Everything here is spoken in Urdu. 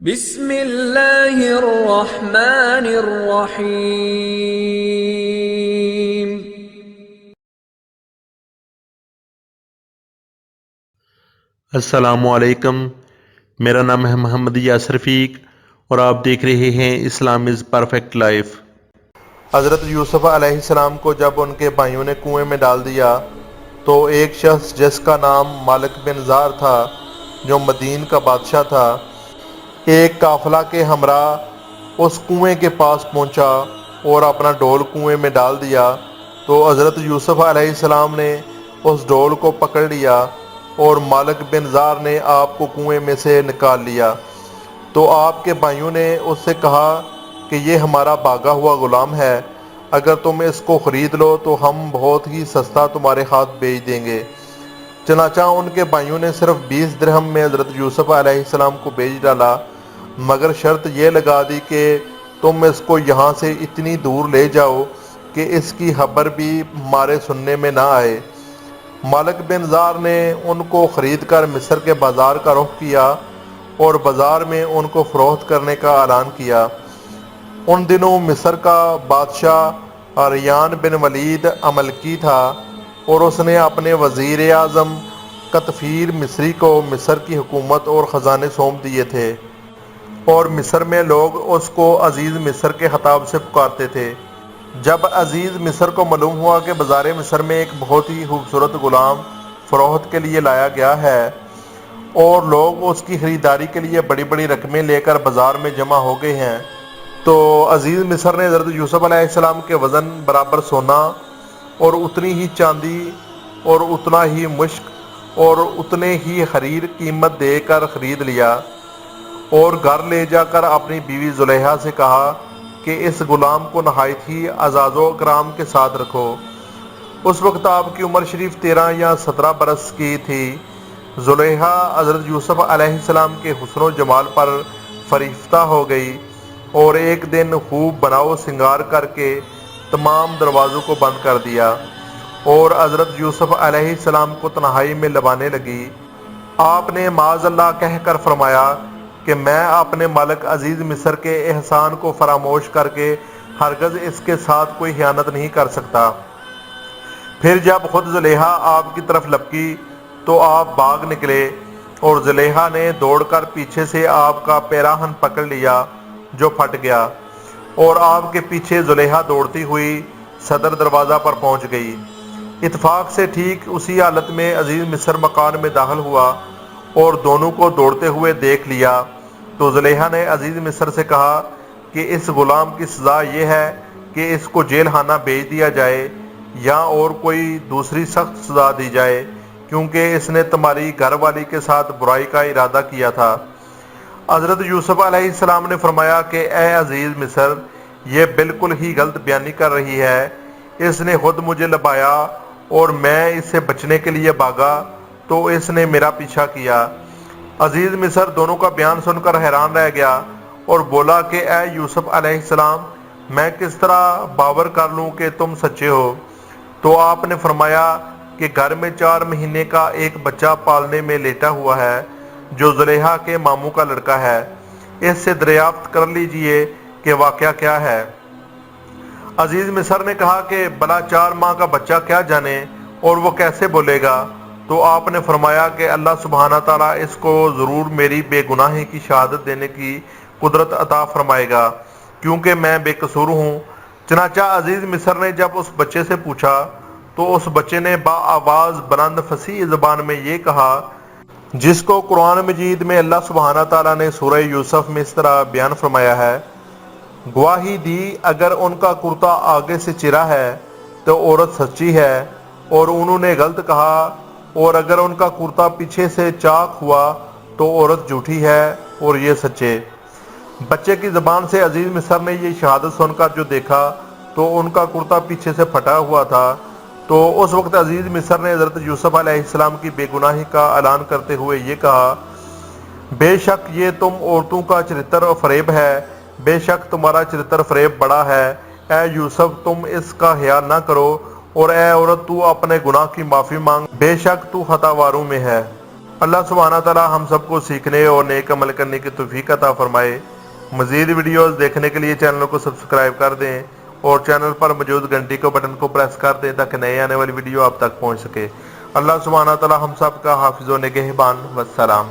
بسم اللہ الرحمن الرحیم۔ السلام علیکم، میرا نام ہے محمد یاسر رفیق اور آپ دیکھ رہے ہیں اسلام از پرفیکٹ لائف۔ حضرت یوسف علیہ السلام کو جب ان کے بھائیوں نے کنویں میں ڈال دیا تو ایک شخص جس کا نام مالک بن زار تھا، جو مدین کا بادشاہ تھا، ایک قافلہ کے ہمراہ اس کنویں کے پاس پہنچا اور اپنا ڈول کنویں میں ڈال دیا تو حضرت یوسف علیہ السلام نے اس ڈول کو پکڑ لیا اور مالک بن زار نے آپ کو کنویں میں سے نکال لیا۔ تو آپ کے بھائیوں نے اس سے کہا کہ یہ ہمارا بھاگا ہوا غلام ہے، اگر تم اس کو خرید لو تو ہم بہت ہی سستا تمہارے ہاتھ بیچ دیں گے۔ چنانچہ ان کے بھائیوں نے صرف 20 درہم میں حضرت یوسف علیہ السلام کو بیچ ڈالا، مگر شرط یہ لگا دی کہ تم اس کو یہاں سے اتنی دور لے جاؤ کہ اس کی خبر بھی ہمارے سننے میں نہ آئے۔ مالک بن زار نے ان کو خرید کر مصر کے بازار کا رخ کیا اور بازار میں ان کو فروخت کرنے کا اعلان کیا۔ ان دنوں مصر کا بادشاہ ریان بن ولید املکی تھا اور اس نے اپنے وزیر اعظم قطفیر مصری کو مصر کی حکومت اور خزانے سونپ دیے تھے، اور مصر میں لوگ اس کو عزیز مصر کے خطاب سے پکارتے تھے۔ جب عزیز مصر کو معلوم ہوا کہ بازار مصر میں ایک بہت ہی خوبصورت غلام فروخت کے لیے لایا گیا ہے اور لوگ اس کی خریداری کے لیے بڑی بڑی رقمیں لے کر بازار میں جمع ہو گئے ہیں، تو عزیز مصر نے حضرت یوسف علیہ السلام کے وزن برابر سونا اور اتنی ہی چاندی اور اتنا ہی مشک اور اتنے ہی حریر قیمت دے کر خرید لیا اور گھر لے جا کر اپنی بیوی زلیخا سے کہا کہ اس غلام کو نہایت ہی اعزاز و اکرام کے ساتھ رکھو۔ اس وقت آپ کی عمر شریف 13 یا 17 برس کی تھی۔ زلیخا حضرت یوسف علیہ السلام کے حسن و جمال پر فریفتہ ہو گئی اور ایک دن خوب بناؤ سنگار کر کے تمام دروازوں کو بند کر دیا اور حضرت یوسف علیہ السلام کو تنہائی میں لبانے لگی۔ آپ نے معاذ اللہ کہہ کر فرمایا کہ میں اپنے مالک عزیز مصر کے احسان کو فراموش کر کے ہرگز اس کے ساتھ کوئی خیانت نہیں کر سکتا۔ پھر جب خود زلیخا آپ کی طرف لپکی تو آپ بھاگ نکلے اور زلیخا نے دوڑ کر پیچھے سے آپ کا پیراہن پکڑ لیا جو پھٹ گیا، اور آپ کے پیچھے زلیخا دوڑتی ہوئی صدر دروازہ پر پہنچ گئی۔ اتفاق سے ٹھیک اسی حالت میں عزیز مصر مکان میں داخل ہوا اور دونوں کو دوڑتے ہوئے دیکھ لیا تو زلیخا نے عزیز مصر سے کہا کہ اس غلام کی سزا یہ ہے کہ اس کو جیل خانہ بھیج دیا جائے یا اور کوئی دوسری سخت سزا دی جائے، کیونکہ اس نے تمہاری گھر والی کے ساتھ برائی کا ارادہ کیا تھا۔ حضرت یوسف علیہ السلام نے فرمایا کہ اے عزیز مصر، یہ بالکل ہی غلط بیانی کر رہی ہے، اس نے خود مجھے لبایا اور میں اس سے بچنے کے لیے بھاگا تو اس نے میرا پیچھا کیا۔ عزیز مصر دونوں کا بیان سن کر حیران رہ گیا اور بولا کہ اے یوسف علیہ السلام، میں کس طرح باور کر لوں کہ تم سچے ہو؟ تو آپ نے فرمایا کہ گھر میں 4 مہینے کا ایک بچہ پالنے میں لیٹا ہوا ہے جو زلیخا کے ماموں کا لڑکا ہے، اس سے دریافت کر لیجئے کہ واقعہ کیا ہے۔ عزیز مصر نے کہا کہ بھلا 4 ماہ کا بچہ کیا جانے اور وہ کیسے بولے گا؟ تو آپ نے فرمایا کہ اللہ سبحانہ تعالیٰ اس کو ضرور میری بے گناہی کی شہادت دینے کی قدرت عطا فرمائے گا، کیونکہ میں بے قصور ہوں۔ چنانچہ عزیز مصر نے جب اس بچے سے پوچھا تو اس بچے نے بآواز بلند فصیح زبان میں یہ کہا جس کو قرآن مجید میں اللہ سبحانہ تعالیٰ نے سورہ یوسف میں اس طرح بیان فرمایا ہے: گواہی دی اگر ان کا کرتا آگے سے چرا ہے تو عورت سچی ہے اور انہوں نے غلط کہا، اور اگر ان کا کرتا پیچھے سے چاک ہوا تو عورت جھوٹی ہے اور یہ سچے۔ بچے کی زبان سے عزیز مصر نے یہ شہادت سن کر جو دیکھا تو ان کا کرتا پیچھے سے پھٹا ہوا تھا۔ تو اس وقت عزیز مصر نے حضرت یوسف علیہ السلام کی بے گناہی کا اعلان کرتے ہوئے یہ کہا: بے شک یہ تم عورتوں کا چرتر و فریب ہے، بے شک تمہارا چرتر فریب بڑا ہے۔ اے یوسف، تم اس کا خیال نہ کرو، اور اے عورت تو اپنے گناہ کی معافی مانگ، بے شک تو خطاواروں میں ہے۔ اللہ سبحانہ تعالی ہم سب کو سیکھنے اور نیک عمل کرنے کی توفیق عطا فرمائے۔ مزید ویڈیوز دیکھنے کے لیے چینل کو سبسکرائب کر دیں اور چینل پر موجود گھنٹی کو بٹن کو پریس کر دیں تاکہ نئے آنے والی ویڈیو آپ تک پہنچ سکے۔ اللہ سبحانہ تعالی ہم سب کا حافظ و نگہبان۔ والسلام۔